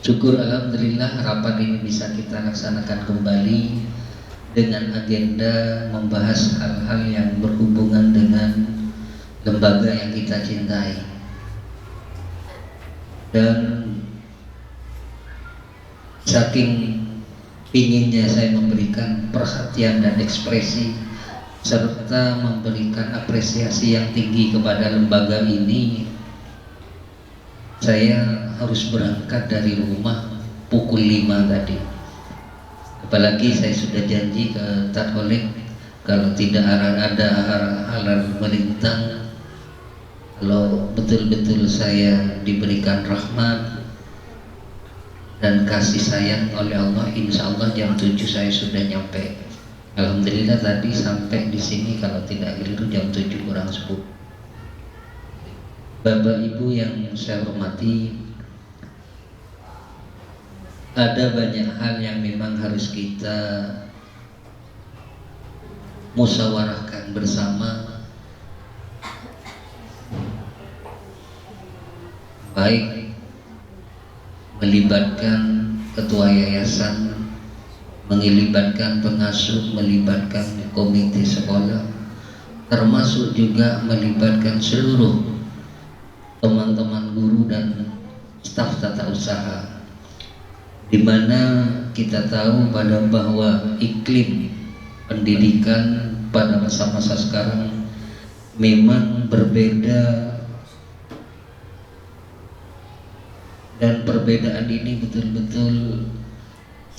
Syukur alhamdulillah rapat ini bisa kita laksanakan kembali dengan agenda membahas hal-hal yang berhubungan dengan lembaga yang kita cintai. Dan saking inginnya saya memberikan perhatian dan ekspresi serta memberikan apresiasi yang tinggi kepada lembaga ini, saya harus berangkat dari rumah pukul 5 tadi. Apalagi saya sudah janji ke Tatholik, kalau tidak ada hal-hal melintang, kalau betul-betul saya diberikan rahmat dan kasih sayang oleh Allah, insya Allah jam 7 saya sudah nyampe. Alhamdulillah tadi sampai di sini kalau tidak keliru jam 7 kurang 10. Bapak Ibu yang saya hormati, ada banyak hal yang memang harus kita musyawarahkan bersama, baik melibatkan ketua yayasan, melibatkan pengasuh, melibatkan komite sekolah, termasuk juga melibatkan seluruh teman-teman guru dan staf tata usaha, di mana kita tahu bahwa iklim pendidikan pada masa-masa sekarang memang berbeda, dan perbedaan ini betul-betul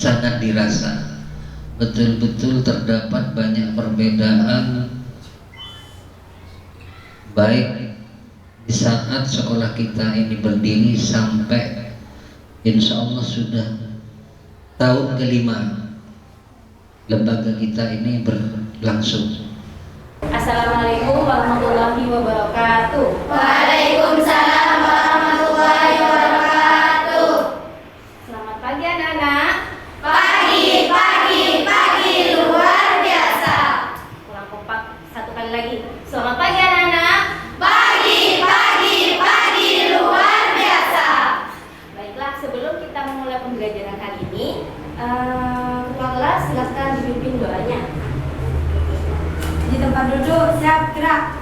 sangat dirasa. Betul-betul terdapat banyak perbedaan, baik di saat sekolah kita ini berdiri sampai insya Allah sudah tahun ke-5 lembaga kita ini berlangsung. Assalamualaikum warahmatullahi wabarakatuh. Waalaikumsalam warahmatullahi wabarakatuh. Selamat pagi anak-anak. Pagi luar biasa. Kurang kompak, satu kali lagi. Selamat pagi anak-anak. Pagi luar biasa. Baiklah, sebelum kita memulai pembelajaran kali ini, ketua kelas silakan dipimpin doanya. Di tempat duduk, siap gerak.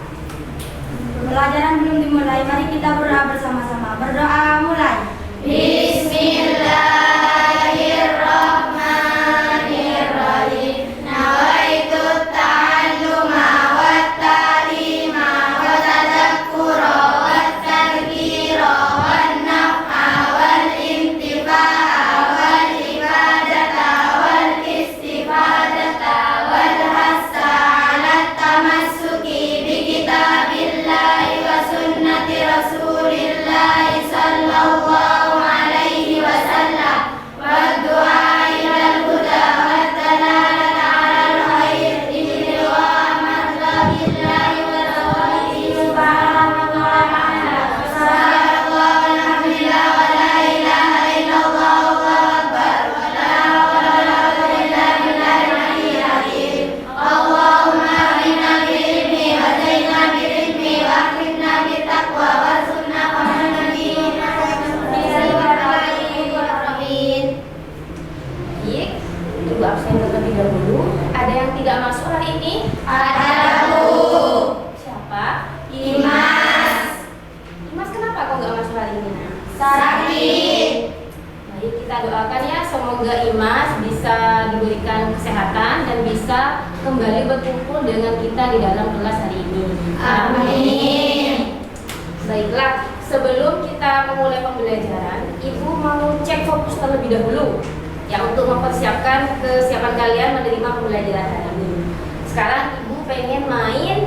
Pembelajaran belum dimulai, mari kita berdoa bersama-sama. Berdoa mulai. Bismillahirrahmanirrahim. Nawaitu ta'alluma wat ta'lima wa tadhakkura wat tadhkira wan naf'a wal intifa'a wal ibadata wal istifadata wal hassa 'ala tamassuki bi kitabillahi wa sunnati rasulillahi sallallahu alaihi wasallam wa du'a ilal huda wa dalalata 'alal khair wa amadallahi wa tawfiqi subhanallahi walhamdulillah wa la ilaha illallah wallahu akbar wa la hawla wa la quwwata illa billahil aliyyil azim. Allahumma inna bi'ilmi wa zaidna bi'ilmi wa akrimna bittaqwa wa sunnah wa nabiyina bismillahirrahmanirrahim. Baik, ibu absen terlebih dahulu. Ada yang tidak masuk hari ini? Ada Bu. Siapa? Imas. Mas, kenapa kau nggak masuk hari ini? Nak? Sakit. Baik, kita doakan ya, semoga Imas bisa diberikan kesehatan dan bisa kembali berkumpul dengan kita di dalam kelas hari ini. Amin. Baiklah, sebelum kita memulai pembelajaran, Ibu mau cek fokus terlebih dahulu ya, untuk mempersiapkan kesiapan kalian menerima pembelajaran hari ini. Sekarang Ibu pengen main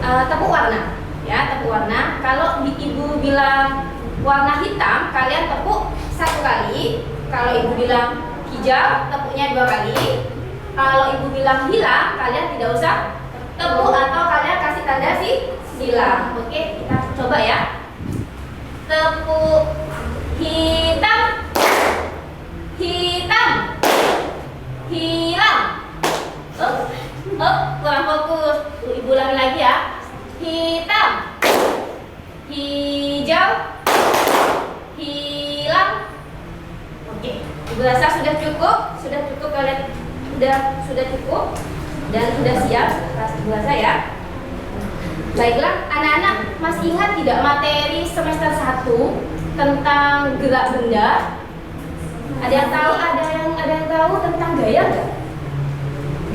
tepuk warna ya, tepuk warna. Kalau Ibu bilang warna hitam, kalian tepuk satu kali. Kalau Ibu bilang hijau, tepuknya 2 kali. Kalau Ibu bilang hilang, kalian tidak usah tepuk atau kalian kasih tanda silang. Oke, kita coba ya. Tepuk hitam, hilang. Kurang fokus. Ibu ulangi lagi ya. Hitam, hijau, hilang, rasa sudah cukup kalian sudah cukup dan sudah siap kelas 2 saya. Baiklah, anak-anak masih ingat tidak materi semester 1 tentang gerak benda? Ada yang tahu tentang gaya nggak?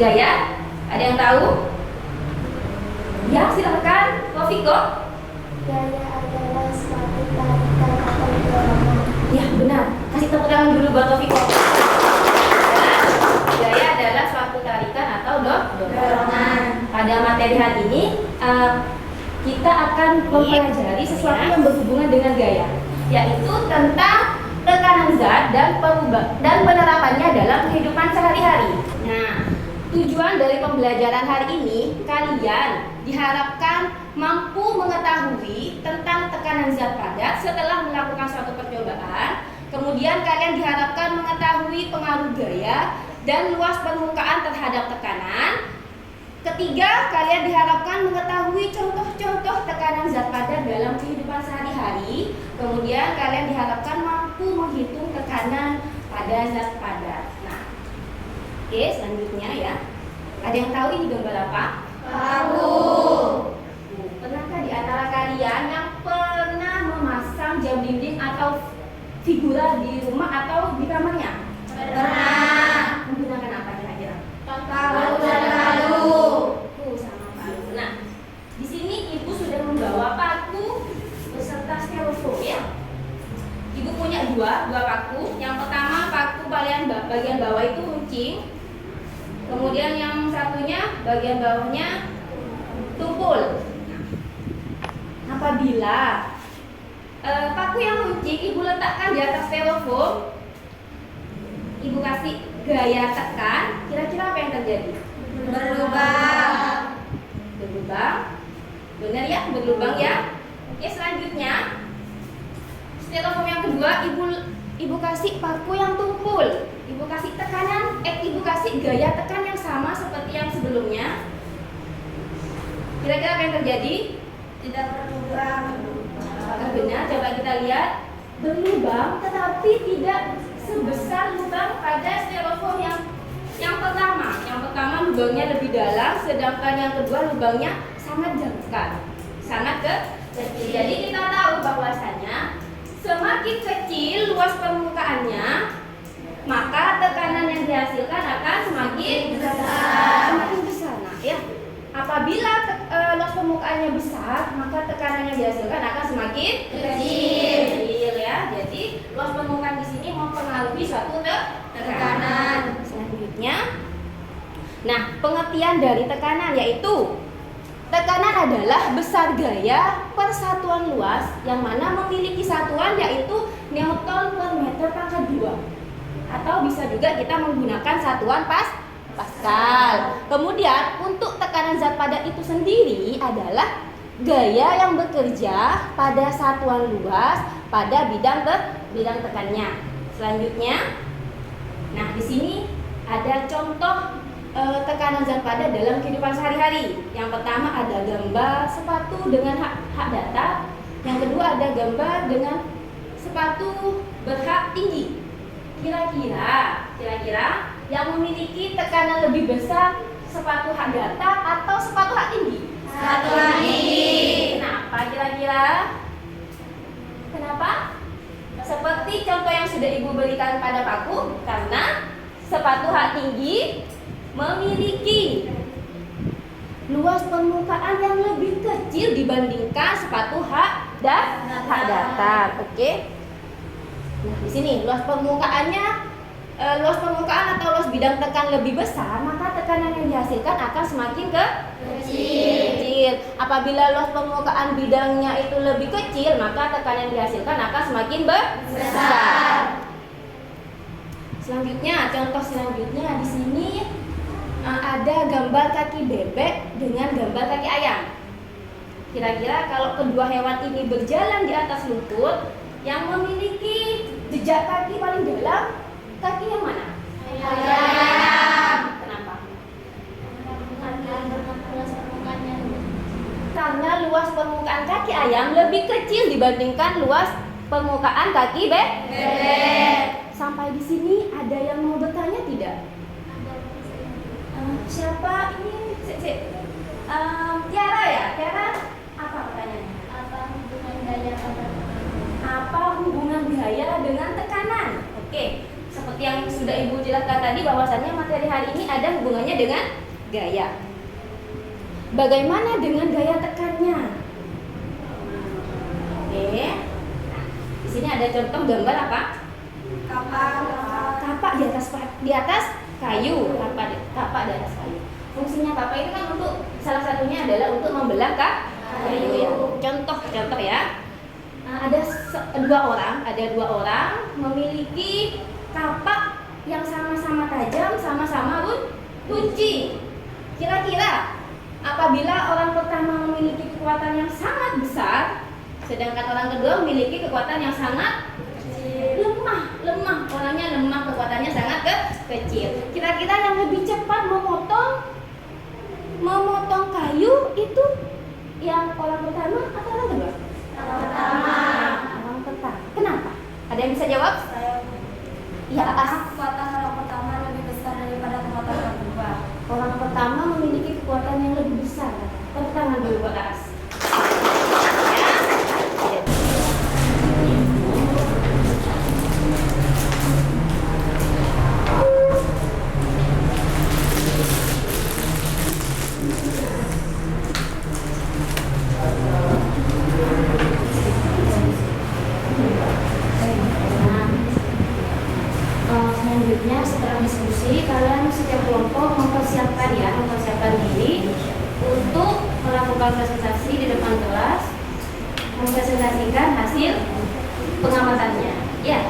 Gaya? Ada yang tahu? Ya, silakan, Tofiko. Gaya adalah suatu tarikan atau dorongan. Ya, benar. Kasih tepuk tangan dulu buat Tofiko. Gaya adalah suatu tarikan atau dorongan. Pada materi hari ini kita akan mempelajari sesuatu yang berhubungan dengan gaya, yaitu tentang tekanan zat dan penerapannya dalam kehidupan sehari-hari. Nah, tujuan dari pembelajaran hari ini, kalian diharapkan mampu mengetahui tentang tekanan zat padat setelah melakukan suatu percobaan. Kemudian kalian diharapkan mengetahui pengaruh gaya dan luas permukaan terhadap tekanan. Ketiga, kalian diharapkan mengetahui contoh-contoh tekanan zat padat dalam kehidupan sehari-hari. Kemudian kalian diharapkan mampu menghitung tekanan pada zat padat. Nah, oke, selanjutnya ya. Ada yang tahu ini gambar apa? Tahu. Pernahkah di antara kalian yang pernah memasang jam dinding atau figura di rumah atau di kamarnya? Pernah. Menggunakan apa kira-kira? Palu dan palu. Sama palu. Nah, di sini ibu sudah membawa paku beserta styrofoam ya. Ibu punya dua paku. Yang pertama paku bagian bawah itu runcing. Kemudian yang satunya bagian bawahnya tumpul. Apabila paku yang runcing ibu letakkan di atas styrofoam, ibu kasih gaya tekan, kira-kira apa yang terjadi? Berlubang. Benar ya, berlubang ya. Oke, selanjutnya styrofoam yang kedua ibu kasih paku yang tumpul. Ibu kasih ibu kasih gaya tekan yang sama seperti yang sebelumnya. Kira-kira apa yang terjadi? Tidak berlubang. Apakah benar? Coba kita lihat. Berlubang tetapi tidak sebesar lubang pada styrofoam yang pertama. Yang pertama lubangnya lebih dalam, sedangkan yang kedua lubangnya sangat dangkal, sangat kecil. Jadi kita tahu bahwasanya semakin kecil luas permukaannya, maka tekanan yang dihasilkan akan semakin besar. Nah, ya. Apabila luas permukaannya besar, maka tekanan yang dihasilkan akan semakin kecil ya. Jadi luas permukaan di sini mempengaruhi suatu tekanan. Selanjutnya, nah pengertian dari tekanan yaitu tekanan adalah besar gaya per satuan luas yang mana memiliki satuan yaitu Newton per meter pangkat 2. Atau bisa juga kita menggunakan satuan Pascal. Kemudian untuk tekanan zat padat itu sendiri adalah gaya yang bekerja pada satuan luas pada bidang tekannya. Selanjutnya, nah di sini ada contoh tekanan zat padat dalam kehidupan sehari-hari. Yang pertama ada gambar sepatu dengan hak datar. Yang kedua ada gambar dengan sepatu berhak tinggi. Kira-kira yang memiliki tekanan lebih besar sepatu hak datar atau sepatu hak tinggi? Sepatu hak tinggi. Kenapa kira-kira? Kenapa? Seperti contoh yang sudah ibu berikan pada paku, karena sepatu hak tinggi memiliki luas permukaan yang lebih kecil dibandingkan sepatu hak datar. Oke. Nah, di sini luas permukaan atau luas bidang tekan lebih besar, maka tekanan yang dihasilkan akan semakin kecil. Apabila luas permukaan bidangnya itu lebih kecil, maka tekanan yang dihasilkan akan semakin besar. Selanjutnya, contoh selanjutnya di sini ada gambar kaki bebek dengan gambar kaki ayam. Kira-kira kalau kedua hewan ini berjalan di atas lumpur, yang memiliki jejak kaki paling dalam, kaki yang mana? Ayam. Kenapa? Karena luas permukaan kaki ayam lebih kecil dibandingkan luas permukaan kaki bebek. Sampai di sini ada yang mau bertanya tidak? Siapa ini? Tiara ya? Tiara, apa pertanyaannya? Apa hubungan gaya dengan tekanan? Oke, seperti yang sudah Ibu jelaskan tadi bahwasannya materi hari ini ada hubungannya dengan gaya. Bagaimana dengan gaya tekannya? Oke, nah, di sini ada contoh gambar apa? Kapak di atas kayu. Kapak di atas kayu. Fungsinya kapak itu kan untuk salah satunya adalah untuk membelah kayu ya. Contoh ya. Nah, ada dua orang memiliki kapak yang sama-sama tajam, sama-sama kunci. Kira-kira apabila orang pertama memiliki kekuatan yang sangat besar, sedangkan orang kedua memiliki kekuatan yang sangat lemah, orangnya lemah, kekuatannya sangat kecil. Kira-kira yang lebih cepat memotong kayu itu yang orang pertama atau orang kedua? Orang pertama. Kenapa? Ada yang bisa jawab? Ya, Kekuatan orang pertama lebih besar daripada kekuatan orang kedua. orang pertama memiliki kekuatan yang lebih besar. Tepuk tangan dulu buat Aras. Selanjutnya setelah diskusi, kalian setiap kelompok mempersiapkan diri untuk melakukan presentasi di depan kelas, mempresentasikan hasil pengamatannya. Ya.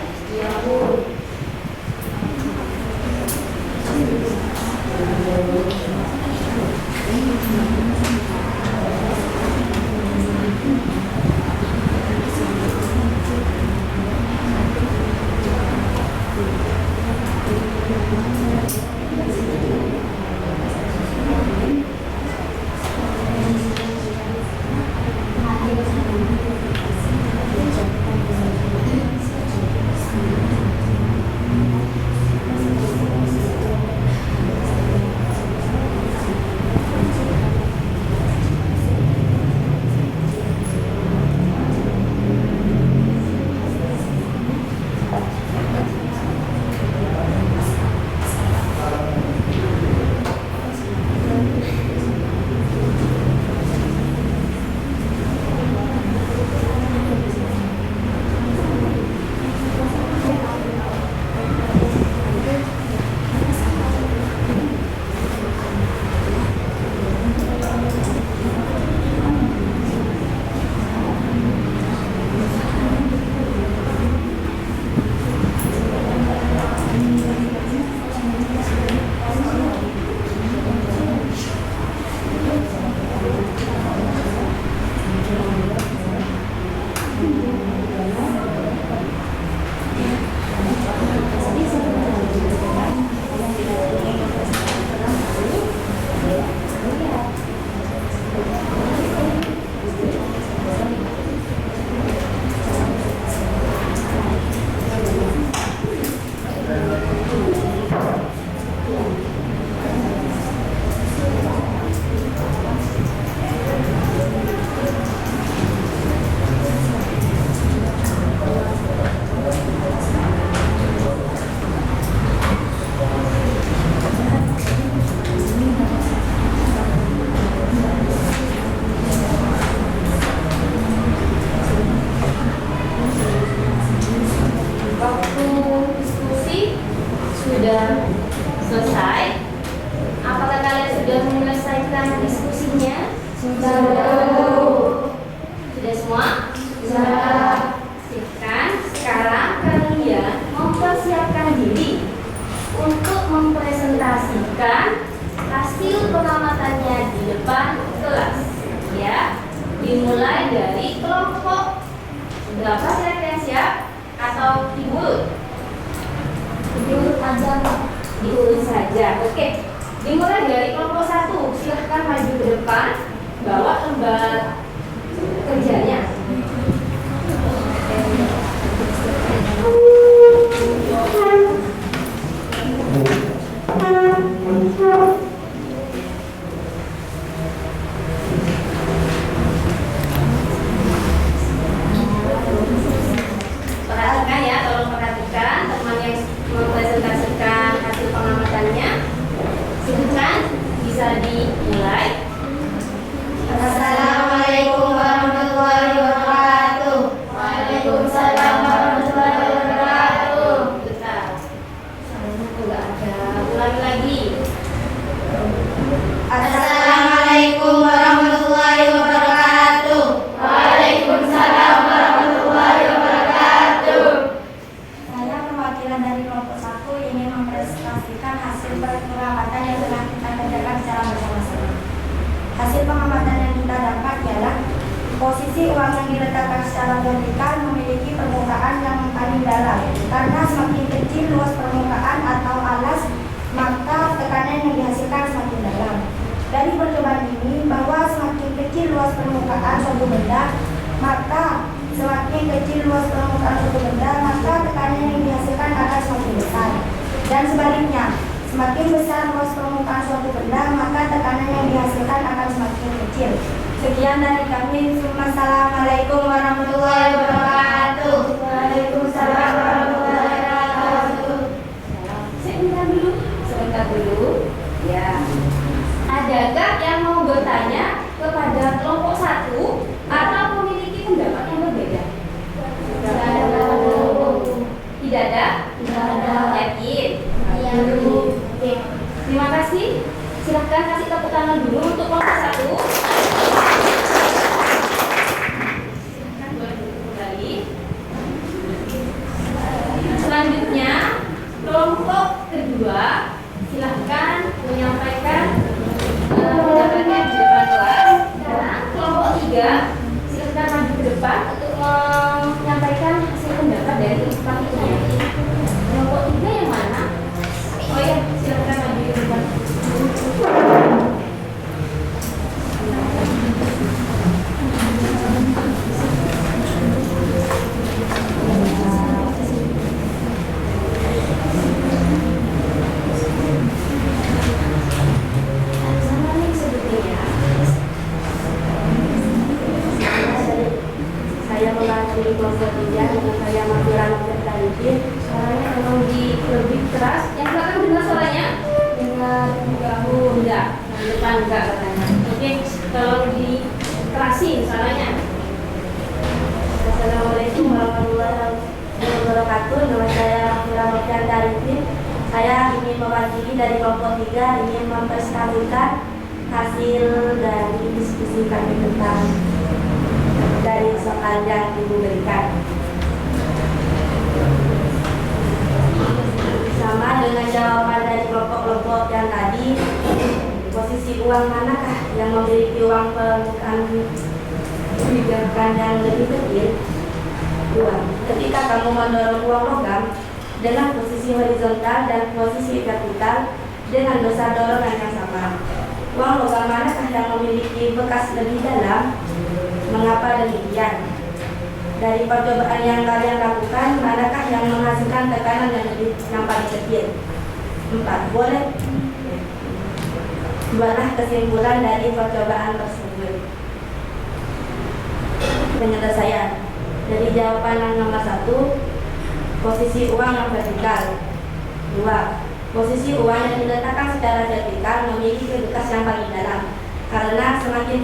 Sudah selesai. Apakah kalian sudah menyelesaikan diskusinya? Sudah semua? Sudah. Sekarang kalian mempersiapkan diri untuk mempresentasikan hasil pengamatannya di depan kelas. Ya, dimulai dari kelompok berapa kira-kira siap? Atau diurut? Diurut saja. Oke. Dimulai dari kelompok 1. Silahkan maju ke depan, bawa lembar kerjanya. Silakan bisa dimulai. Assalamualaikum warahmatullahi wabarakatuh. Waalaikumsalam warahmatullahi wabarakatuh. Bentar. Salahnya kok nggak ada. Ulangi lagi. Assalamualaikum warahmatullahi wabarakatuh. Waalaikumsalam warahmatullahi wabarakatuh. Saya perwakilan dari kelompok 1 ingin mempresentasikan hasil pengamatan yang telah kita kerjakan secara bersama-sama. Hasil pengamatan yang kita dapat ialah posisi uang yang diletakkan secara vertikal memiliki permukaan yang paling dalam. Karena semakin kecil luas permukaan atau alas, maka tekanan yang dihasilkan semakin dalam. Dari percobaan ini bahwa semakin kecil luas permukaan suatu benda, maka semakin kecil luas permukaan suatu benda, maka tekanan yang dihasilkan akan semakin besar. Dan sebaliknya, semakin besar luas permukaan suatu benda, maka tekanan yang dihasilkan akan semakin kecil. Sekian dari kami. Wassalamualaikum warahmatullahi wabarakatuh. Waalaikumsalam warahmatullahi wabarakatuh. Sebentar dulu. Ya. Adakah yang mau bertanya kepada kelompok 1 atau memiliki pendapat yang berbeda? Tidak ada? Yakin? Iya. Oke. Terima kasih. Silahkan kasih tepuk tangan dulu untuk kelompok 1. Silahkan boleh duduk kembali. Selanjutnya kelompok kedua, silahkan menyampaikan pendapatnya di depan kelas. Sekarang kelompok 3, silahkan maju ke depan untuk menyampaikan hasil pendapat dari kelompok ini. Kelompok 3 yang mana? Oh ya, silahkan maju ke depan. Sama nih sebetulnya. Saya mewakili kelompok 3 dengan saya Madura Nurtanidin. Suaranya memang lebih keras. Yang belakang dengar suaranya? Dengar jauh enggak? Yang depan enggak katanya. Oke, tolong dikerasin suaranya. Assalamualaikum warahmatullahi wabarakatuh. Nama saya Madura Nurtanidin. Saya ingin mewakili dari kelompok 3 ingin mempresentasikan hasil dari diskusi kami tentang dari soal yang Ibu berikan. Sama dengan jawaban dari kelompok-kelompok yang tadi, posisi uang manakah yang memiliki uang permukaan kebijakan yang lebih kecil? Uang. Ketika kamu mendorong uang logam dengan posisi horizontal dan posisi vertikal dengan besar dorongan yang sama, uang logam manakah yang memiliki bekas lebih dalam? Mengapa demikian? Dari percobaan yang kalian lakukan, manakah yang menghasilkan tekanan yang paling kecil? 4. Boleh buatlah kesimpulan dari percobaan tersebut. Penyelesaian. Dari jawaban yang nomor 1, posisi uang yang vertikal. 2. Posisi uang yang diletakkan secara vertikal memiliki bekas yang paling dalam, karena semakin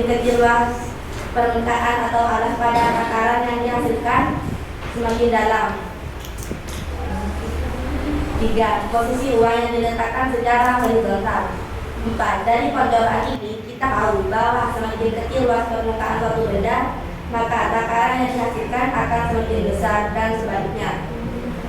kecil luas permukaan atau alas pada takaran yang dihasilkan semakin dalam. 3. Posisi uang yang diletakkan secara horizontal. 4. Dari percobaan ini kita tahu bahwa semakin kecil luas permukaan suatu benda, maka takaran yang dihasilkan akan semakin besar dan sebaliknya.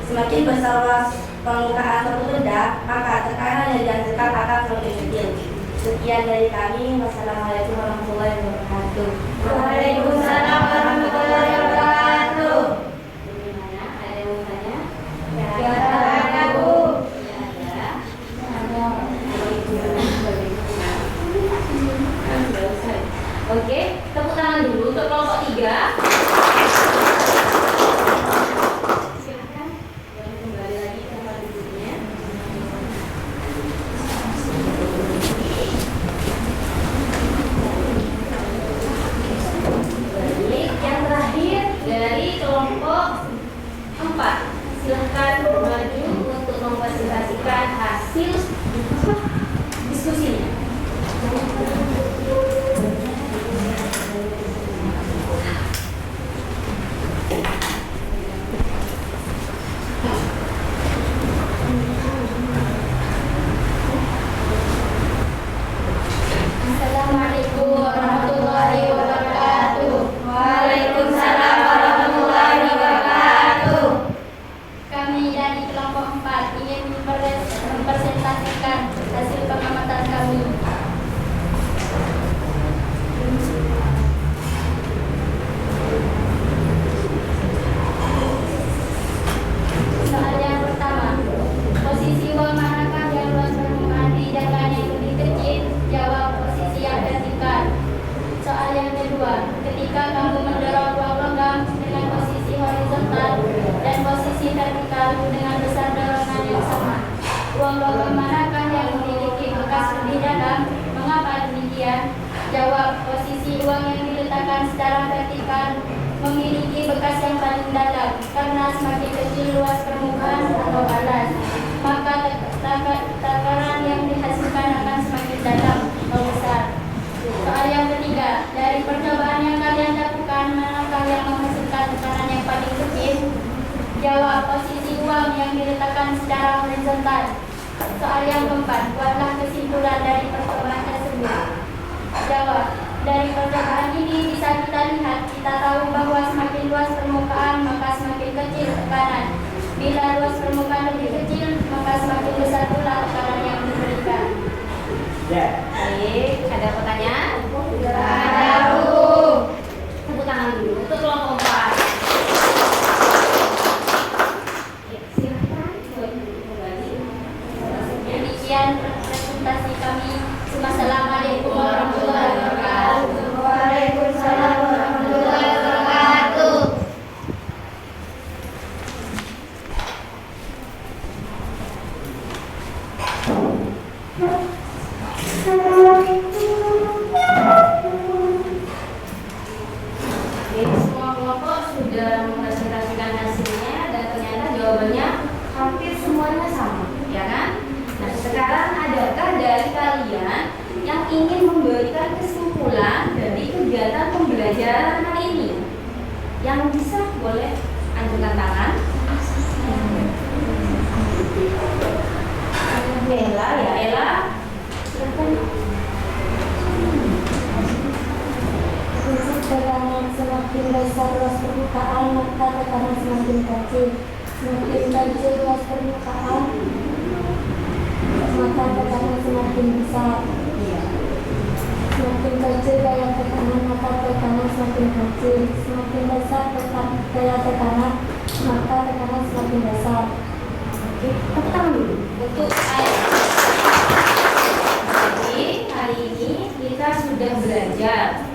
Semakin besar luas permukaan suatu benda, maka tekanan yang dihasilkan akan semakin kecil. Sekian dari kami. Wassalamualaikum warahmatullahi wabarakatuh. Waalaikumsalam warahmatullahi wabarakatuh. Bagaimana? Ada yang mau tanya? Ya, ada, Bu. Ya, ada. Oke, tepuk tangan dulu untuk kelompok 3. Silakan, boleh kembali lagi ke tempat duduknya. Baik, yang terakhir dari kelompok 4. Silahkan maju untuk mempresentasikan hasil hasil diskusinya. Assalamualaikum warahmatullahi wabarakatuh. Waalaikumsalam warahmatullahi wabarakatuh. Kami dari kelompok 4 ingin mempresentasikan hasil pengamatan kami. Soal yang pertama, posisi uang manakah yang luas permukaan didakan yang lebih kecil? Jawab, posisi yang vertikal. Soal yang kedua, ketika kamu mendorong uang logam dengan posisi horizontal dan posisi vertikal dengan besar dorongan yang sama, uang logam manakah yang memiliki bekas lebih dalam? Mengapa demikian? Jawab, posisi uang yang diletakkan secara vertikal memiliki bekas yang paling dalam karena semakin kecil luas permukaan atau alas, maka takaran yang dihasilkan akan semakin dalam atau besar. Soal yang ketiga, dari percobaan yang kalian lakukan, manakah yang menghasilkan tekanan yang paling kecil? Jawab, posisi uang yang diletakkan secara horizontal. Soal yang keempat, buatlah kesimpulan dari percobaan tersebut. Jawab, dari percobaan ini bisa kita lihat, kita tahu bahwa semakin luas permukaan maka semakin kecil tekanan. Bila luas permukaan lebih kecil maka semakin besar pula tekanan yang diberikan. Baik, ada pertanyaan? Ada. Tepuk tangan dulu untuk kelompok 4. Ya, silakan kembali. Demikian presentasi kami. Wassalamualaikum warahmatullahi wabarakatuh. Waalaikumsalam warahmatullahi wabarakatuh. Jadi semua kelompok sudah mempresentasikan hasilnya dan ternyata jawabannya hampir semuanya sama, ya kan? Nah, sekarang adakah dari kalian yang ingin memberikan kesimpulan dari kegiatan pembelajaran hari ini? Yang bisa boleh angkat tangan. Ella, ya Ella. Silakan. Tekanan semakin besar luas permukaan maka tekanan semakin kecil. Semakin kecil luas permukaan maka tekanan semakin besar. Semakin kecil daya tekanan maka tekanan semakin kecil. Semakin besar daya tekanan maka tekanan semakin besar. Oke, tepuk tangan dulu untuk saya. Jadi hari ini kita sudah belajar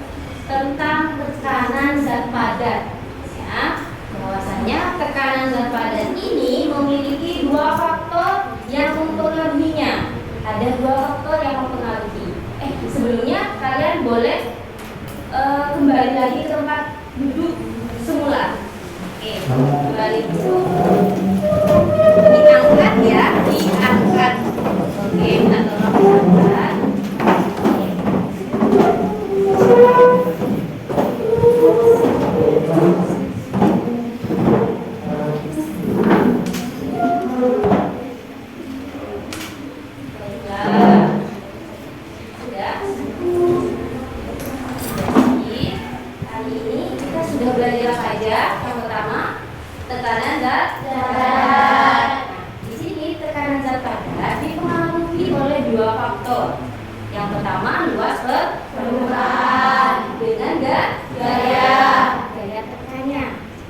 tentang tekanan zat padat, ya. Bahwasanya tekanan zat padat ini memiliki dua faktor yang mempengaruhinya. Ada dua faktor yang mempengaruhi. Sebelumnya kalian boleh kembali lagi ke tempat duduk semula. Oke, kembali duduk. Diangkat ya, diangkat. Oke, minta tolong diangkat. Tekanan zat padat. Di sini tekanan zat padat dipengaruhi oleh dua faktor. Yang pertama luas permukaan dengan gaya tekannya.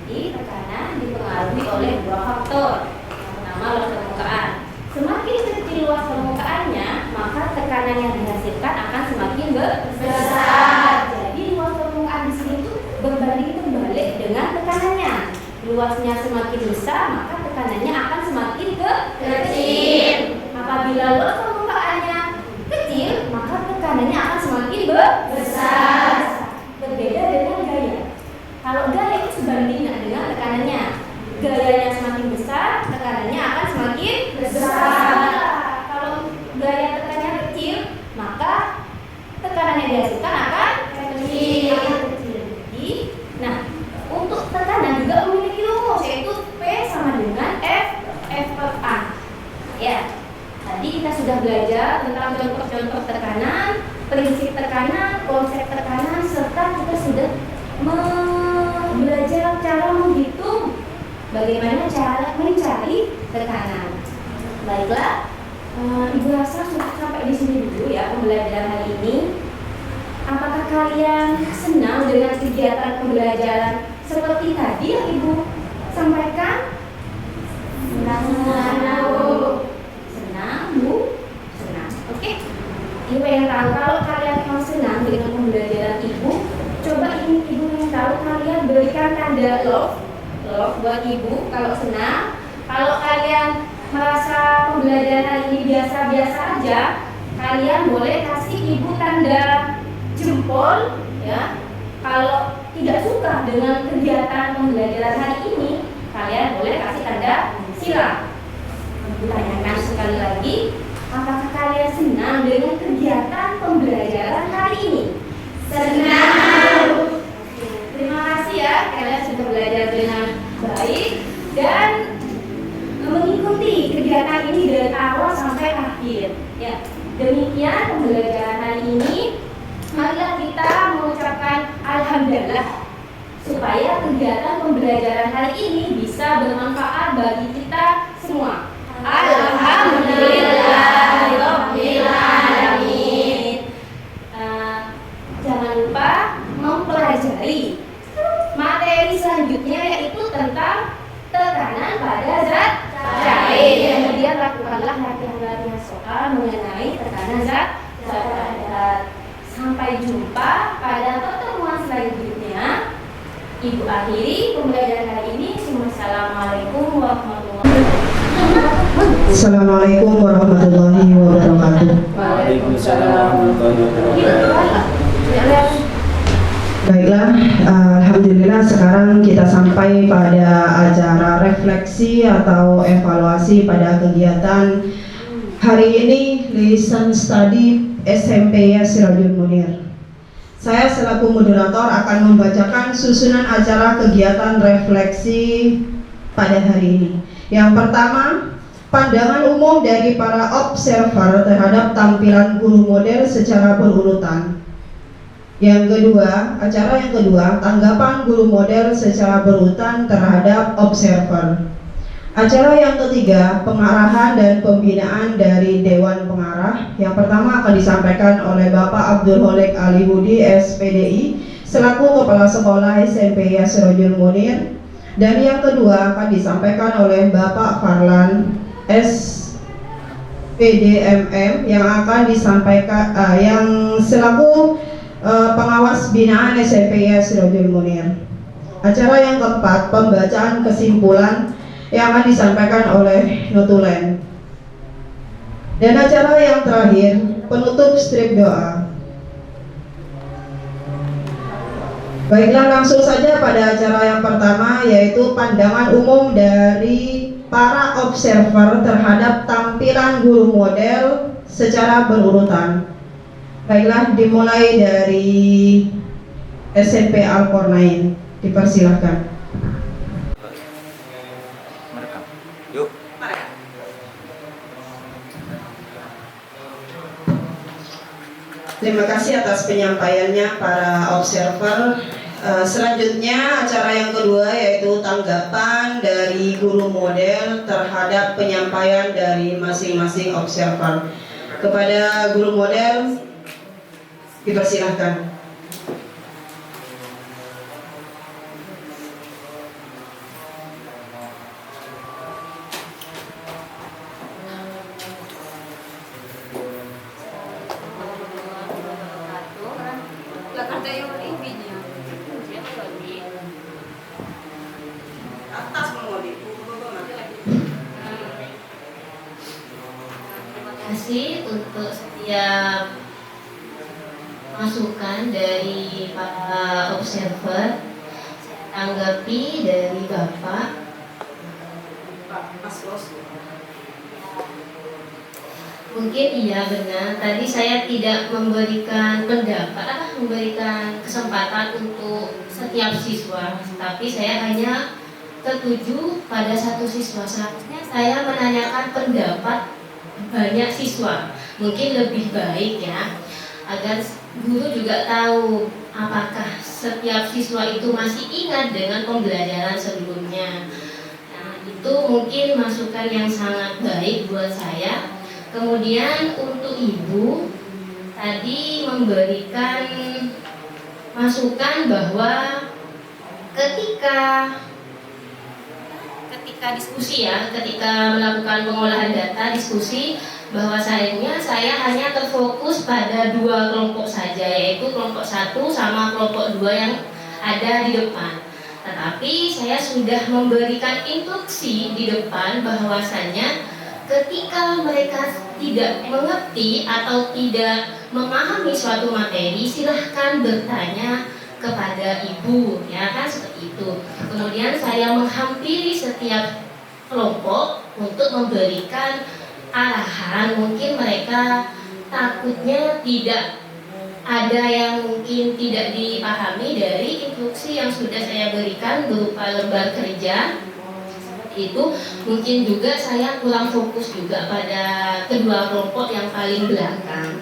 Jadi tekanan dipengaruhi oleh dua faktor. Yang pertama luas permukaan. Semakin kecil luas permukaannya, maka tekanan yang dihasilkan akan semakin besar. Jadi luas permukaan di sini tuh berbanding terbalik dengan tekanannya. Luasnya semakin besar, maka tekanannya akan semakin kecil. Apabila luas permukaannya kecil, maka tekanannya akan semakin besar. Berbeda dengan gaya. Kalau gaya itu sebanding dengan tekanannya. Gayanya semakin besar, tekanannya akan semakin besar. Kalau Tadi kita sudah belajar tentang contoh-contoh tekanan, prinsip tekanan, konsep tekanan, serta kita sudah belajar cara menghitung bagaimana cara mencari tekanan. Baiklah, Ibu rasa sudah sampai di sini dulu ya pembelajaran hari ini. Apakah kalian senang dengan kegiatan pembelajaran seperti tadi yang Ibu sampaikan? Senang, Bu. Senang. Oke. Ibu yang tahu kalau kalian memang senang dengan pembelajaran Ibu, coba ini Ibu yang tahu kalian berikan tanda love buat Ibu kalau senang. Kalau kalian merasa pembelajaran hari ini biasa-biasa aja, kalian boleh kasih Ibu tanda jempol ya. Kalau tidak suka dengan kegiatan pembelajaran hari ini, kalian boleh kasih tanda silang. Tanyakan sekali lagi, apakah kalian senang dengan kegiatan pembelajaran hari ini? Senang. Terima kasih ya, kalian sudah belajar dengan baik dan mengikuti kegiatan ini dari awal sampai akhir. Ya, demikian pembelajaran hari ini. Marilah kita mengucapkan alhamdulillah supaya kegiatan pembelajaran hari ini bisa bermanfaat bagi kita semua. Alhamdulillahirabbil alamin. Jangan lupa mempelajari materi selanjutnya yaitu tentang tekanan pada zat cair. Kemudian lakukanlah latihan-latihan soal mengenai tekanan zat padat. Sampai jumpa pada pertemuan selanjutnya. Ibu akhiri pembelajaran hari ini. Wassalamualaikum warahmatullahi wabarakatuh. Assalamualaikum warahmatullahi wabarakatuh. Waalaikumsalam warahmatullahi wabarakatuh. Baiklah, alhamdulillah sekarang kita sampai pada acara refleksi atau evaluasi pada kegiatan hari ini Lisan Study SMP Sirajul Munir. Saya selaku moderator akan membacakan susunan acara kegiatan refleksi pada hari ini. Yang pertama, pandangan umum dari para observer terhadap tampilan guru model secara berurutan. Yang kedua, tanggapan guru model secara berurutan terhadap observer. Acara yang ketiga, pengarahan dan pembinaan dari Dewan Pengarah. Yang pertama akan disampaikan oleh Bapak Abdul Holik Alihudi SPDI selaku Kepala Sekolah SMP Sirajul Munir. Dan yang kedua akan disampaikan oleh Bapak Farlan SPDMM yang akan disampaikan yang selaku pengawas binaan SMP Sirajul Munir. Acara yang keempat, pembacaan kesimpulan yang akan disampaikan oleh Notulen. Dan acara yang terakhir, penutup strip doa. Baiklah, langsung saja pada acara yang pertama, yaitu pandangan umum dari para observer terhadap tampilan guru model secara berurutan. Baiklah, dimulai dari SMP Al-Qornain. Dipersilahkan. Yuk. Terima kasih atas penyampaiannya para observer. Selanjutnya acara yang kedua yaitu tanggapan dari guru model terhadap penyampaian dari masing-masing observer. Kepada guru model dipersilahkan. Untuk setiap masukan dari para observer, saya tanggapi dari Bapak. Mungkin iya benar, tadi saya tidak memberikan pendapat, memberikan kesempatan untuk setiap siswa, tapi saya hanya tertuju pada satu siswa. Selanjutnya saya menanyakan pendapat banyak siswa. Mungkin lebih baik ya, agar guru juga tahu apakah setiap siswa itu masih ingat dengan pembelajaran sebelumnya. Nah, itu mungkin masukan yang sangat baik buat saya. Kemudian untuk Ibu tadi memberikan masukan bahwa ketika diskusi ya, ketika melakukan pengolahan data diskusi, bahwasanya saya hanya terfokus pada 2 kelompok saja, yaitu kelompok 1 sama kelompok 2 yang ada di depan. Tetapi saya sudah memberikan instruksi di depan bahwasanya ketika mereka tidak mengerti atau tidak memahami suatu materi, silahkan bertanya kepada Ibu, ya kan, seperti itu. Kemudian saya menghampiri setiap kelompok untuk memberikan arahan. Mungkin mereka takutnya tidak ada yang mungkin tidak dipahami dari instruksi yang sudah saya berikan berupa lembar kerja. Itu mungkin juga saya kurang fokus juga pada kedua kelompok yang paling belakang.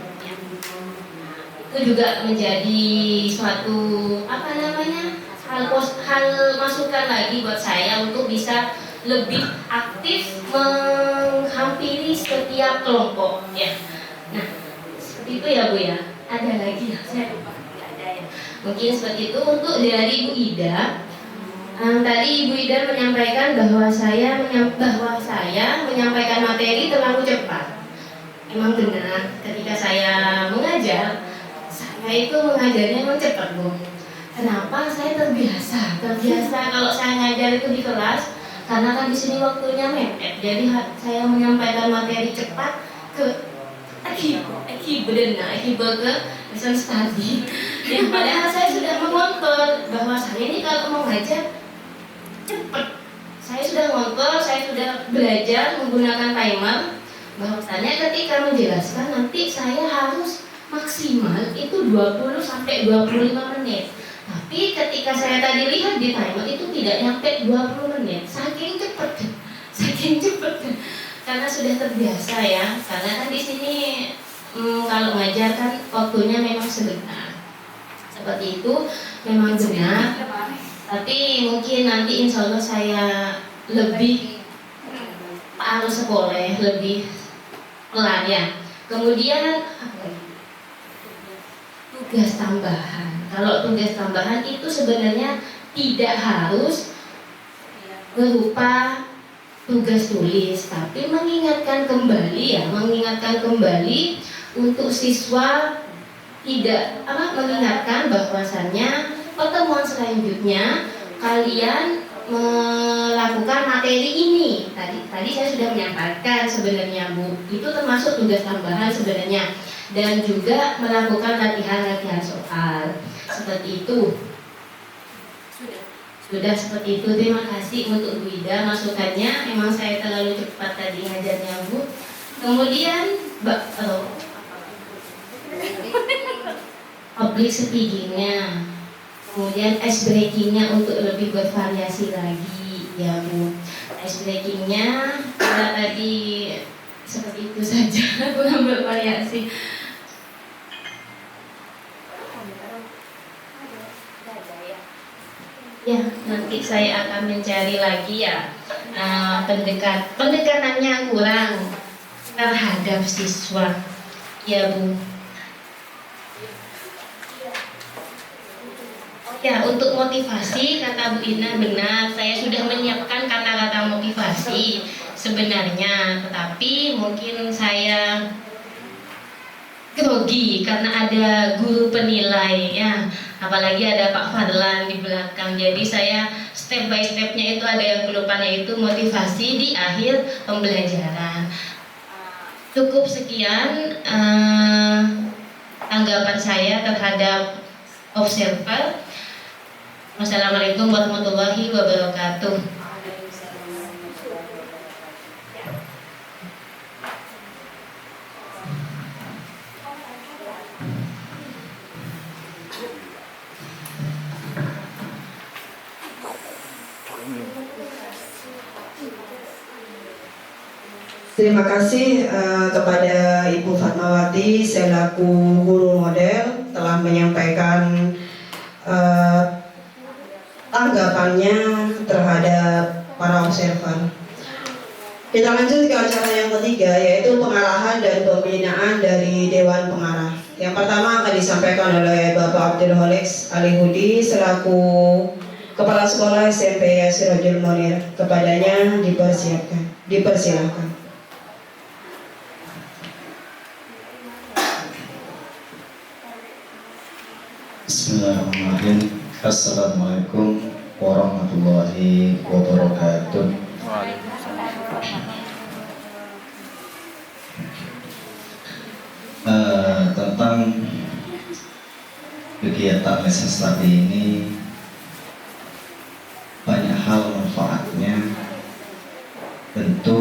Itu juga menjadi suatu hal masukan lagi buat saya untuk bisa lebih aktif menghampiri setiap kelompok ya. Nah, seperti itu ya Bu ya. Ada lagi ya, saya lupa, nggak ada ya. Mungkin seperti itu. Untuk dari Bu Ida, tadi Ibu Ida menyampaikan bahwa saya menyampaikan materi terlalu cepat. Memang benar, ketika saya mengajar, saya itu mengajarnya memang cepat Bu. Kenapa? Saya terbiasa kalau saya ngajar itu di kelas, karena kan di sini waktunya mepet. Jadi saya menyampaikan materi cepat ke akibat ke lesson study. Ya, padahal saya sudah mengontrol bahwa saya ini kalau mau ngajar cepat. Saya sudah ngontrol, saya sudah belajar menggunakan timer. Bahwasanya ketika menjelaskan nanti saya harus maksimal itu 20 sampai 25 menit. Tapi ketika saya tadi lihat di timer itu tidak nyampe 20 menit. Saking cepat. Karena sudah terbiasa ya. Karena kan di sini kalau ngajar kan waktunya memang sebentar. Seperti itu memang benar. Tapi mungkin nanti insya Allah saya lebih harus sekolah, lebih pelan ya. Kemudian tugas tambahan. Kalau tugas tambahan itu sebenarnya tidak harus berupa tugas tulis, tapi mengingatkan kembali untuk siswa mengingatkan bahwasannya pertemuan selanjutnya kalian melakukan materi ini. Tadi saya sudah menyampaikan sebenarnya Bu, itu termasuk tugas tambahan sebenarnya, dan juga melakukan latihan soal. Seperti itu. Sudah seperti itu. Terima kasih untuk Bu Ida masukannya. Memang saya terlalu cepat tadi ngajarnya Bu. Kemudian public speakingnya, kemudian ice breakingnya untuk lebih bervariasi lagi ya Bu. Ice breakingnya tadi seperti itu saja, kurang bervariasi. Ya, nanti saya akan mencari lagi ya pendekatannya kurang terhadap siswa ya Bu. Ya, untuk motivasi kata Bu Ina benar, saya sudah menyiapkan kata-kata motivasi sebenarnya, tetapi mungkin saya grogi karena ada guru penilai ya, apalagi ada Pak Fadlan di belakang. Jadi saya step by stepnya itu ada yang kelupaan, yaitu motivasi di akhir pembelajaran. Cukup sekian tanggapan saya terhadap observer. Wassalamualaikum warahmatullahi wabarakatuh. Terima kasih kepada Ibu Fatmawati selaku guru model telah menyampaikan tanggapannya terhadap para observer. Kita lanjut ke acara yang ketiga, yaitu pengarahan dan pembinaan dari Dewan Pengarah. Yang pertama akan disampaikan oleh Bapak Abdul Holik Alihudi selaku Kepala Sekolah SMP Sirojul Munir. Kepadanya dipersilakan. Bismillahirrahmanirrahim. Assalamualaikum warahmatullahi wabarakatuh. Tentang kegiatan lesson study ini banyak hal manfaatnya. Tentu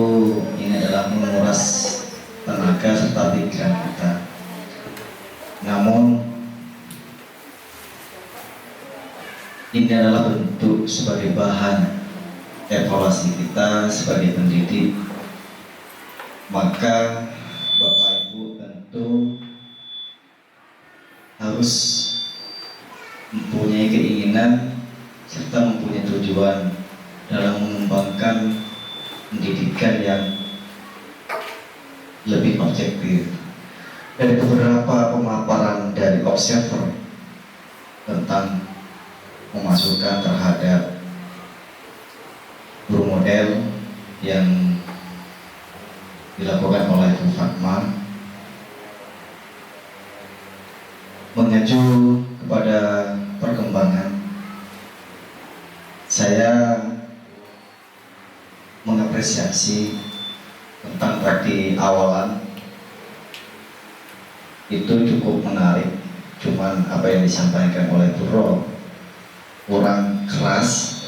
ini adalah menguras tenaga serta pikiran kita. Namun ini adalah bentuk sebagai bahan evaluasi kita sebagai pendidik. Maka Bapak Ibu tentu harus mempunyai keinginan serta mempunyai tujuan dalam mengembangkan pendidikan yang lebih objektif. Dari beberapa pemaparan dari observer tentang memasukkan terhadap guru model yang dilakukan oleh Bu Fatma, mengacu kepada perkembangan, saya mengapresiasi tentang tadi awalan itu cukup menarik. Cuman apa yang disampaikan oleh Bu Ro kurang keras,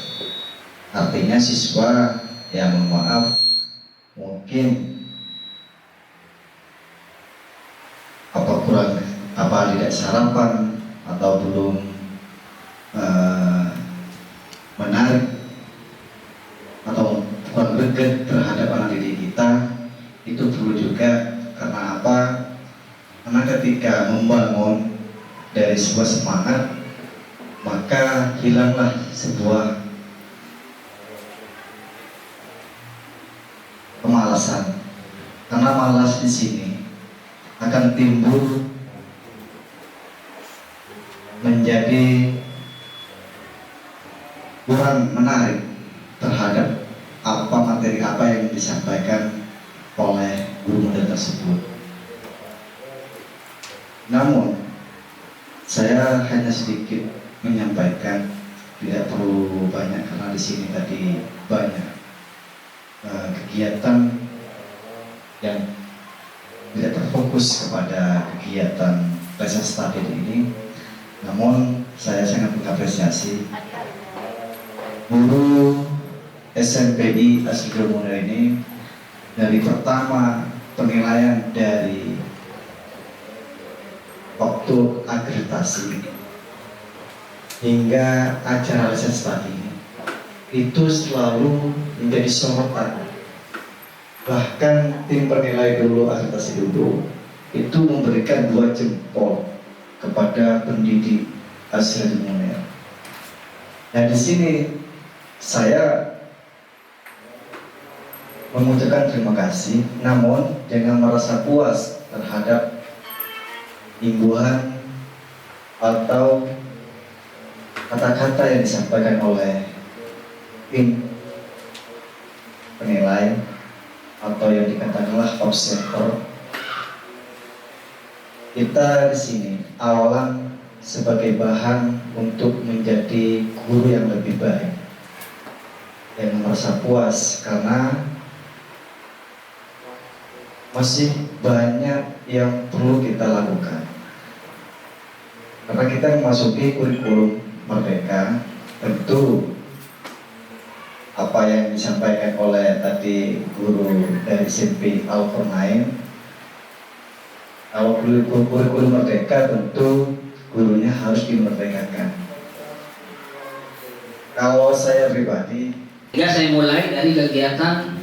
artinya siswa ya mohon maaf mungkin tidak sarapan atau belum menarik atau kurang greget terhadap anak didik kita. Itu perlu juga, karena apa? Karena ketika membangun dari sebuah semangat, maka hilanglah sebuah kemalasan. Karena malas di sini akan timbul menjadi kurang menarik terhadap apa materi apa yang disampaikan oleh guru model tersebut. Namun saya hanya sedikit menyampaikan, tidak perlu banyak karena di sini tadi banyak kegiatan yang tidak terfokus kepada kegiatan lesson study ini. Namun saya sangat mengapresiasi guru SMPI Asrul Munir ini dari pertama penilaian dari waktu akreditasi hingga acara lesson study ini itu selalu menjadi sorotan. Bahkan tim penilai dulu, akreditasi dulu, itu memberikan 2 jempol kepada pendidik Asrul Munir. Nah, di sini saya mengucapkan terima kasih, namun jangan merasa puas terhadap imbuhan atau kata-kata yang disampaikan oleh tim penilai atau yang dikatakanlah observer. Kita di sini awalan sebagai bahan untuk menjadi guru yang lebih baik, yang merasa puas karena masih banyak yang perlu kita lakukan. Karena kita memasuki kurikulum merdeka, tentu apa yang disampaikan oleh tadi guru dari SMP Al-Qurnain, kalau kurikulum merdeka tentu gurunya harus dimerdekakan. Kalau saya pribadi, saya mulai dari kegiatan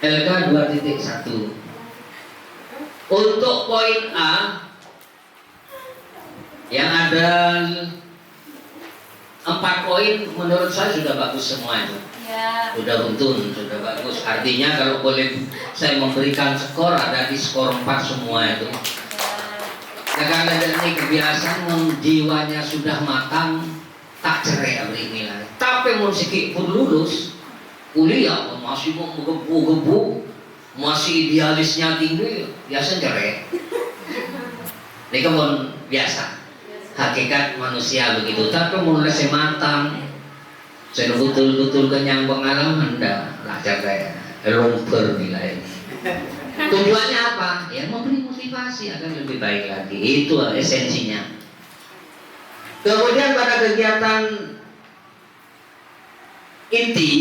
LK 2.1. Untuk poin A yang ada 4 poin menurut saya sudah bagus semua itu. Ya. Sudah untun, sudah bagus. Artinya kalau boleh saya memberikan skor, ada di skor 4 semua itu. Nah, karena ini kebiasaan jiwanya sudah matang, tak cerai abri nilai. Tapi mau sikit pun lulus kuliah masih mau gebu-gebu, masih idealisnya tinggi, biasa cerai. Ini kan biasa, hakikat manusia begitu. Tapi mulai saya matang, saya betul-betul kenyang pengalaman, dah lah cerai, romper nilai. Tujuannya apa? Ya memberi motivasi agar lebih baik lagi. Itu esensinya. Kemudian pada kegiatan inti,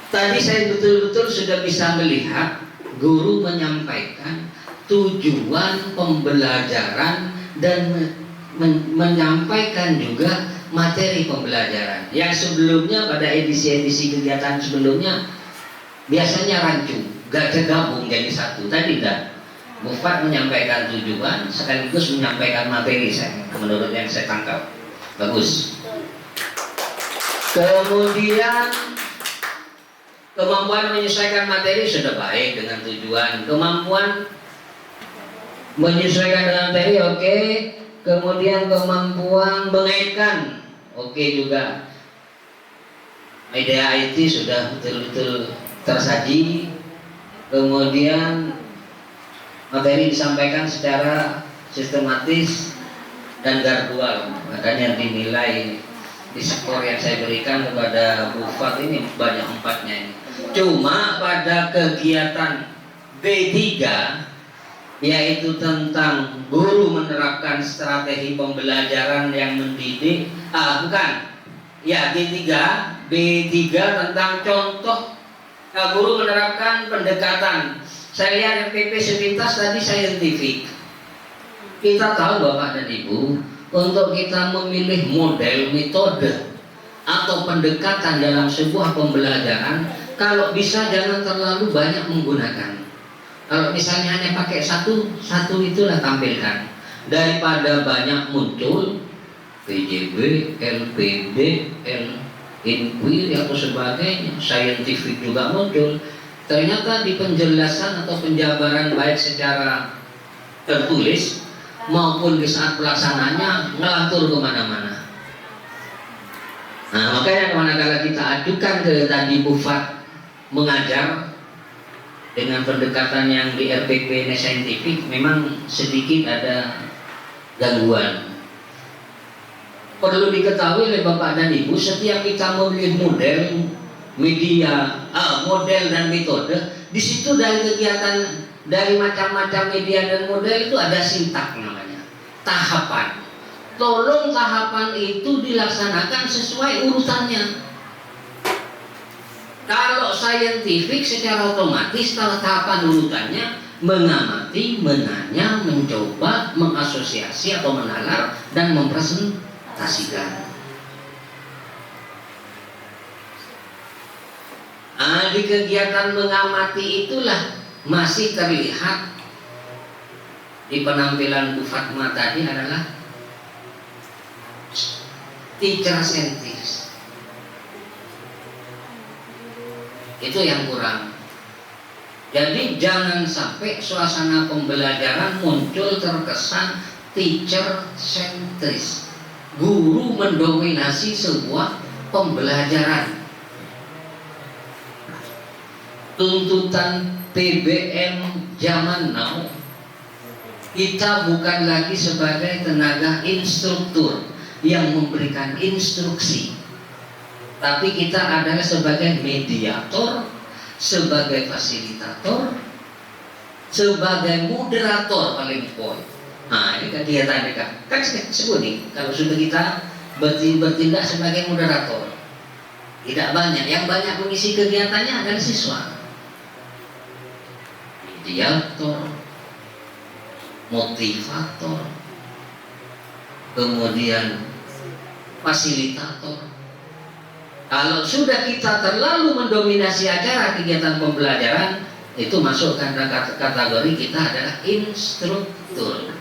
tadi saya betul-betul sudah bisa melihat guru menyampaikan tujuan pembelajaran dan menyampaikan juga materi pembelajaran. Yang sebelumnya pada edisi-edisi kegiatan sebelumnya biasanya rancu, gak tergabung jadi satu. Tadi enggak. Mufat menyampaikan tujuan sekaligus menyampaikan materi, saya menurut yang saya tangkap. Bagus. Kemudian kemampuan menyesuaikan materi sudah baik dengan tujuan. Kemampuan menyesuaikan dengan materi oke. Kemudian kemampuan mengaitkan oke juga. Media IT sudah betul-betul tersaji. Kemudian materi disampaikan secara sistematis dan gardual. Makanya dinilai di skor yang saya berikan kepada Bu Fat ini banyak 4-nya ini. Cuma pada kegiatan B3 yaitu tentang guru menerapkan strategi pembelajaran yang mendidik, B3 tentang contoh guru menerapkan pendekatan. Saya lihat RPP sepintas tadi saintifik. Kita tahu Bapak dan Ibu, untuk kita memilih model, metode atau pendekatan dalam sebuah pembelajaran, kalau bisa jangan terlalu banyak menggunakan. Kalau misalnya hanya pakai satu itulah tampilkan, daripada banyak muncul PJB, LPD, inquiry atau sebagainya, scientific juga muncul. Ternyata di penjelasan atau penjabaran baik secara tertulis maupun di saat pelaksanaannya ngelantur kemana-mana. Nah, makanya manakala kita ajukan ke tadi Bufat mengajar dengan pendekatan yang di RPP saintifik, memang sedikit ada gangguan. Perlu diketahui oleh Bapak dan Ibu, setiap kita memilih model, media, model dan metode, di situ dari kegiatan, dari macam-macam media dan model itu ada sintak namanya, tahapan. Tolong tahapan itu dilaksanakan sesuai urutannya. Kalau saintifik secara otomatis tahapan urutannya mengamati, menanya, mencoba, mengasosiasi atau menalar dan mempresentasikan. Di kegiatan mengamati itulah masih terlihat di penampilan Bu Fatma tadi adalah teacher centris. Itu yang kurang. Jadi jangan sampai suasana pembelajaran muncul terkesan teacher centris. Guru mendominasi sebuah pembelajaran. Tuntutan PBM zaman now, kita bukan lagi sebagai tenaga instruktur yang memberikan instruksi, tapi kita adalah sebagai mediator, sebagai fasilitator, sebagai moderator paling poin. Nah, ini kegiatan mereka kan sebut nih, kalau sudah kita bertindak sebagai moderator, tidak banyak, yang banyak mengisi kegiatannya adalah siswa. Mediator, motivator, kemudian fasilitator. Kalau sudah kita terlalu mendominasi acara kegiatan pembelajaran, itu masuk kategori kita adalah instruktur.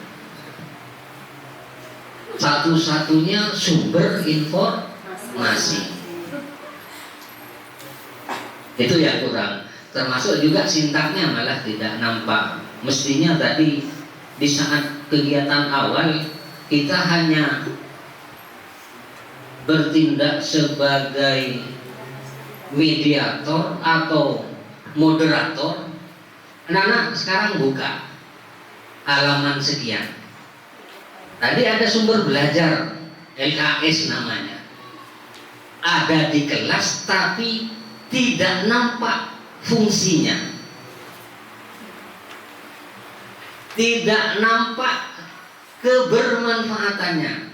Satu-satunya sumber informasi. Itu yang kurang. Termasuk juga sintaknya malah tidak nampak. Mestinya tadi di saat kegiatan awal kita hanya bertindak sebagai mediator atau moderator. Anak-anak sekarang buka halaman sekian. Tadi ada sumber belajar, LKS namanya. Ada di kelas tapi tidak nampak fungsinya. Tidak nampak kebermanfaatannya.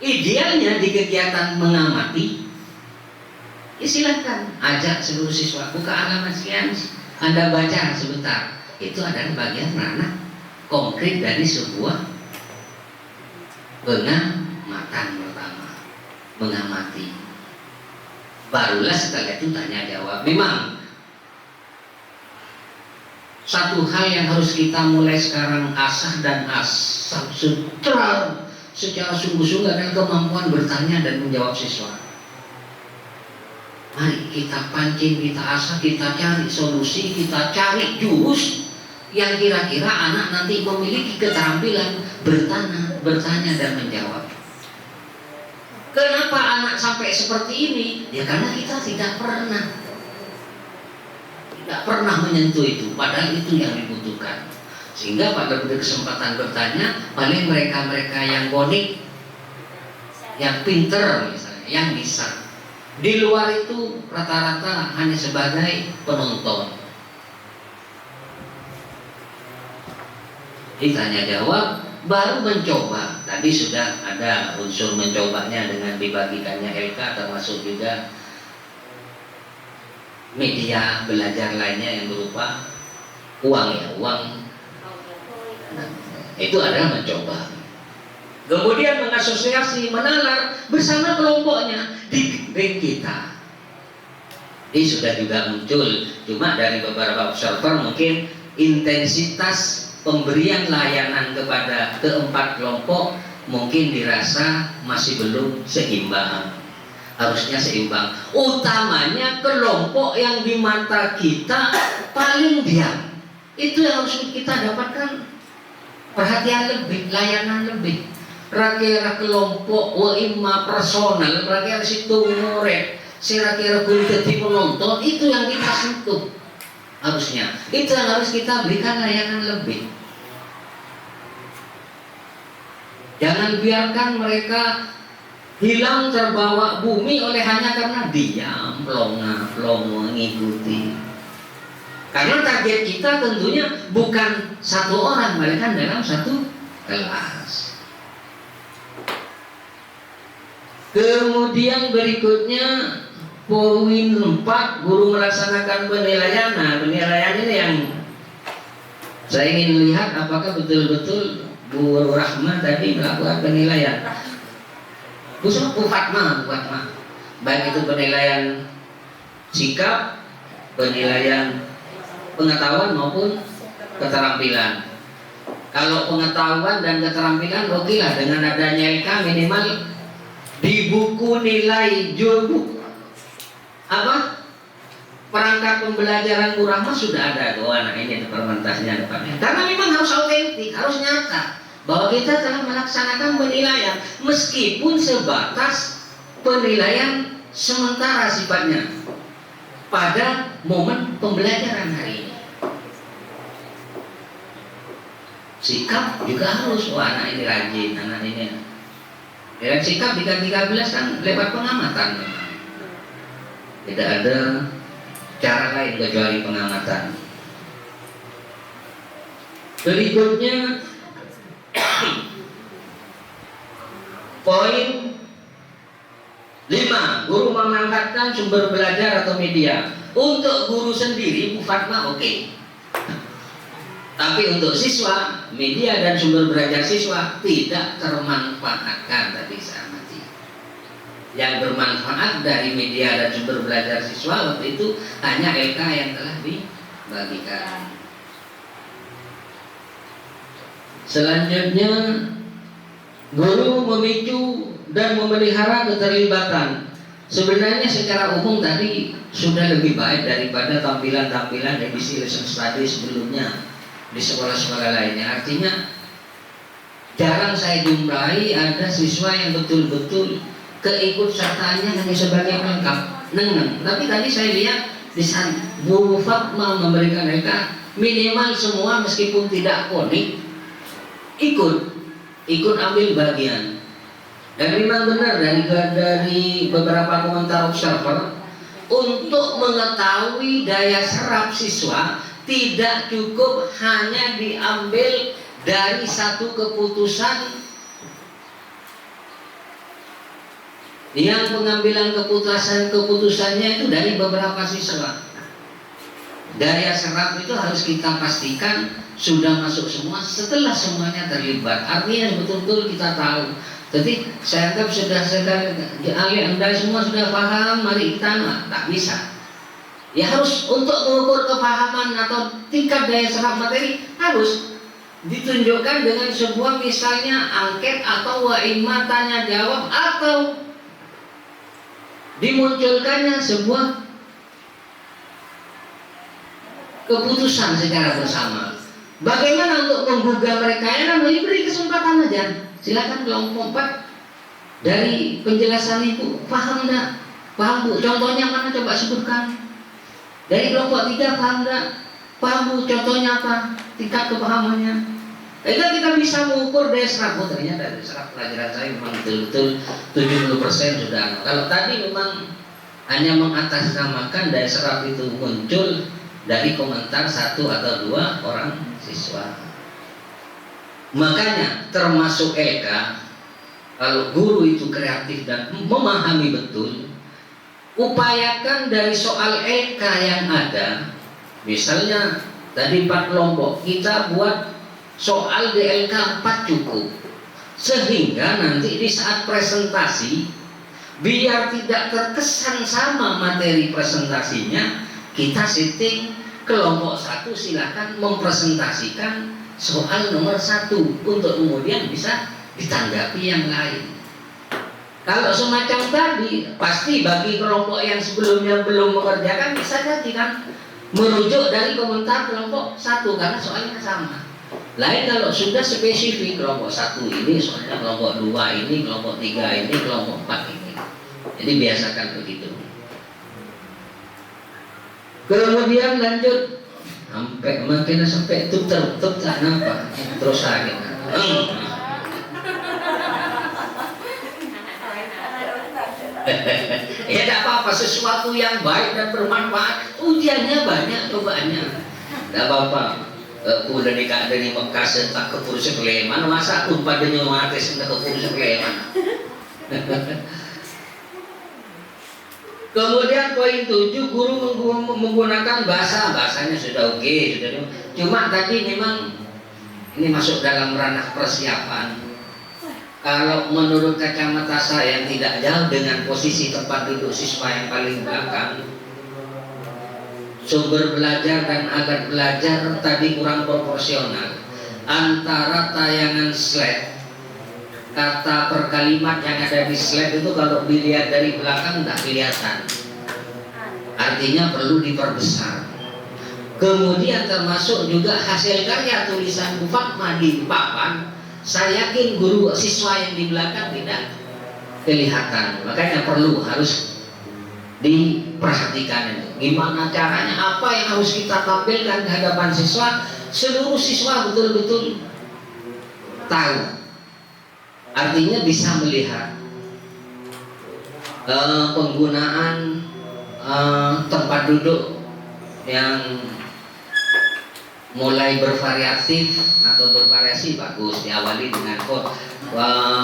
Idealnya di kegiatan mengamati, ya silahkan ajak seluruh siswa buka halaman sekian, Anda baca sebentar. Itu adalah bagian ranah konkret dari sebuah pengamatan pertama, mengamati. Barulah setelah itu tanya jawab. Memang satu hal yang harus kita mulai sekarang asah dan asah secara sungguh-sungguh adalah kemampuan bertanya dan menjawab siswa. Mari kita pancing, kita asah, kita cari solusi, kita cari jurus yang kira-kira anak nanti memiliki keterampilan bertanya dan menjawab. Kenapa anak sampai seperti ini? Ya karena kita tidak pernah menyentuh itu, padahal itu yang dibutuhkan. Sehingga pada kesempatan bertanya, paling mereka-mereka yang bonik, yang pinter misalnya, yang bisa. Di luar itu rata-rata hanya sebagai penonton. Ditanya jawab, baru mencoba. Tadi sudah ada unsur mencobanya dengan dibagikannya LK, termasuk juga media belajar lainnya yang berupa uang ya, uang. Nah, itu adalah mencoba. Kemudian mengasosiasi, menalar bersama kelompoknya di ring kita. Ini sudah juga muncul, cuma dari beberapa observer mungkin intensitas pemberian layanan kepada keempat kelompok mungkin dirasa masih belum seimbang. Harusnya seimbang. Utamanya kelompok yang di mata kita paling diam. Itu yang harus kita dapatkan perhatian lebih, layanan lebih. Kira-kira kelompok imma personal, kira-kira situ murid, kira-kira kunti penonton, itu yang kita sentuh. Harusnya itu yang harus kita berikan layanan lebih. Jangan biarkan mereka hilang terbawa bumi oleh hanya karena diam, plongo mengikuti. Karena target kita tentunya bukan satu orang, melainkan dalam satu kelas. Kemudian berikutnya poin 4, guru melaksanakan penilaian. Nah, penilaian ini yang saya ingin lihat apakah betul-betul Bu Rahma tadi melakukan penilaian. Bu Fatma, baik itu penilaian sikap, penilaian pengetahuan maupun keterampilan. Kalau pengetahuan dan keterampilan oke lah, dengan adanya LK minimal di buku nilai juruk perangkat pembelajaran Bu Rahma sudah ada tuh. Nah ini permentasnya depannya. Karena memang harus autentik, harus nyata bahwa kita telah melaksanakan penilaian meskipun sebatas penilaian sementara sifatnya pada momen pembelajaran hari ini. Sikap juga harus, anak ini rajin, anak ini. Dan sikap di K13 kan lewat pengamatan. Tidak ada cara lain kecuali pengamatan. Berikutnya poin 5, guru memanfaatkan sumber belajar atau media. Untuk guru sendiri Bu Fatma oke. Tapi untuk siswa, media dan sumber belajar siswa tidak termanfaatkan, tadi saya amati. yang bermanfaat dari media dan sumber belajar siswa waktu itu hanya LK yang telah dibagikan. Selanjutnya, guru memicu dan memelihara keterlibatan. Sebenarnya secara umum tadi sudah lebih baik daripada tampilan-tampilan edisi lesson study sebelumnya di sekolah-sekolah lainnya. Artinya jarang saya jumpai ada siswa yang betul-betul keikutsertaannya hanya sebagai pelengkap. Tapi tadi saya lihat di sana Bu Fatma memberikan mereka minimal semua meskipun tidak konik ikut ambil bagian. Dan memang benar dari beberapa komentar observer, untuk mengetahui daya serap siswa tidak cukup hanya diambil dari satu keputusan yang pengambilan keputusannya itu dari beberapa siswa. Daya serap itu harus kita pastikan sudah masuk semua setelah semuanya terlibat. Artinya betul-betul kita tahu. Jadi saya anggap sudah Anda semua sudah paham, mari kita tak bisa. Ya harus untuk mengukur kepahaman atau tingkat daya serap materi harus ditunjukkan dengan sebuah misalnya angket atau waimah tanya jawab atau dimunculkannya sebuah keputusan secara bersama. Bagaimana untuk menggugah mereka? Ya beri kesempatan aja. Silakan kelompok 4 dari penjelasan Ibu paham enggak? Paham Bu? Contohnya mana coba sebutkan. Dari kelompok 3 paham enggak? Paham Bu? Contohnya apa? Tingkat kepahamannya. Itu kita bisa mengukur daya serap. Ternyata daya serap pelajaran saya memang betul-betul 70% sudah. Kalau tadi memang hanya mengatasnamakan daya serap itu muncul dari komentar 1 atau 2 orang siswa. Makanya termasuk LK, kalau guru itu kreatif dan memahami betul, upayakan dari soal LK yang ada, misalnya tadi 4 kelompok, kita buat soal di LK 4 cukup, sehingga nanti di saat presentasi biar tidak terkesan sama materi presentasinya, kita setting kelompok 1 silakan mempresentasikan soal nomor 1 untuk kemudian bisa ditanggapi yang lain. Kalau semacam tadi, pasti bagi kelompok yang sebelumnya belum mengerjakan bisa jadi kan merujuk dari komentar kelompok 1 karena soalnya sama. Lain kalau sudah spesifik kelompok 1 ini soalnya kelompok 2 ini, kelompok 3 ini, kelompok 4 ini. Jadi biasakan begitu. Kemudian lanjut sampai tutup nampak terus lagi. Ya tidak apa-apa, sesuatu yang baik dan bermanfaat ujiannya banyak, cobaannya tidak apa-apa. Udah nikah dari Mekah sentak ke Pursi Kleman, masa pun padanya mati sentak ke Pursi Kleman. Kemudian poin 7, guru menggunakan bahasanya sudah oke, sudah. Cuma tadi memang ini masuk dalam ranah persiapan. Kalau menurut kacamata saya yang tidak jauh dengan posisi tempat duduk siswa yang paling belakang, sumber belajar dan alat belajar tadi kurang proporsional antara tayangan slide. Kata per kalimat yang ada di slide itu kalau dilihat dari belakang tidak kelihatan. Artinya perlu diperbesar. Kemudian termasuk juga hasil karya tulisan Bu Fatma di papan. Saya yakin guru siswa yang di belakang tidak kelihatan. Makanya harus diperhatikan itu. Gimana caranya, apa yang harus kita tampilkan di hadapan siswa, seluruh siswa betul-betul tahu. Artinya bisa melihat penggunaan tempat duduk yang mulai bervariatif atau bervariasi bagus, diawali dengan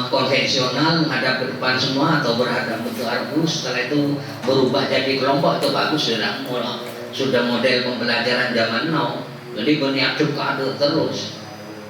konvensional menghadap ke depan semua atau berhadap bentuk arbus, setelah itu berubah jadi kelompok, itu bagus, sudah model pembelajaran zaman now. Jadi berniat juga ada terus.